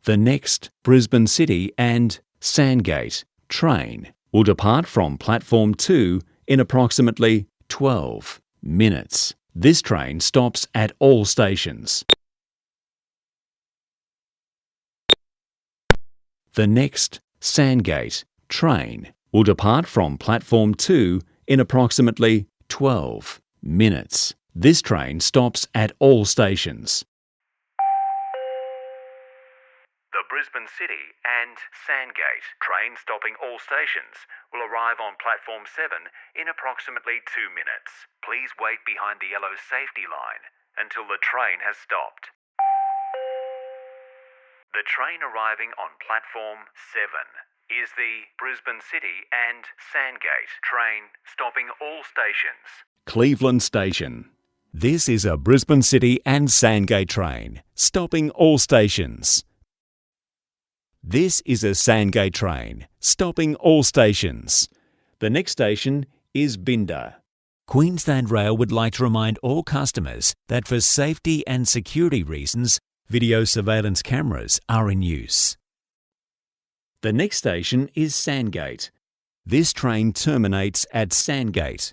The next Brisbane City and Sandgate train will depart from platform 2 in approximately 12 minutes. This train stops at all stations. The next Sandgate train will depart from platform 2 in approximately 12 minutes. This train stops at all stations. The Brisbane City and Sandgate train stopping all stations will arrive on platform 7 in approximately 2 minutes. Please wait behind the yellow safety line until the train has stopped. The train arriving on platform 7 is the Brisbane City and Sandgate train stopping all stations. Cleveland Station. This is a Brisbane City and Sandgate train stopping all stations. This is a Sandgate train stopping all stations. The next station is Binder. Queensland Rail would like to remind all customers that for safety and security reasons, video surveillance cameras are in use. The next station is Sandgate. This train terminates at Sandgate.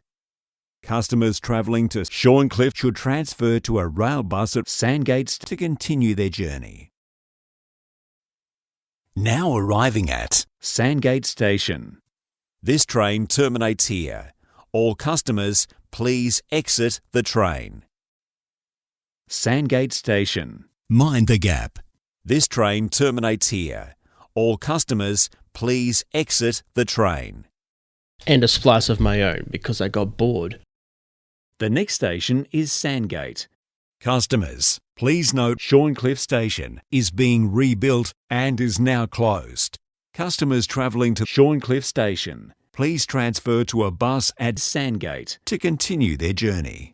Customers travelling to Shorncliffe should transfer to a rail bus at Sandgate to continue their journey. Now arriving at Sandgate Station. This train terminates here. All customers, please exit the train. Sandgate Station. Mind the gap. This train terminates here. All customers, please exit the train. And a splice of my own because I got bored. The next station is Sandgate. Customers, please note Shorncliffe Station is being rebuilt and is now closed. Customers travelling to Shorncliffe Station, please transfer to a bus at Sandgate to continue their journey.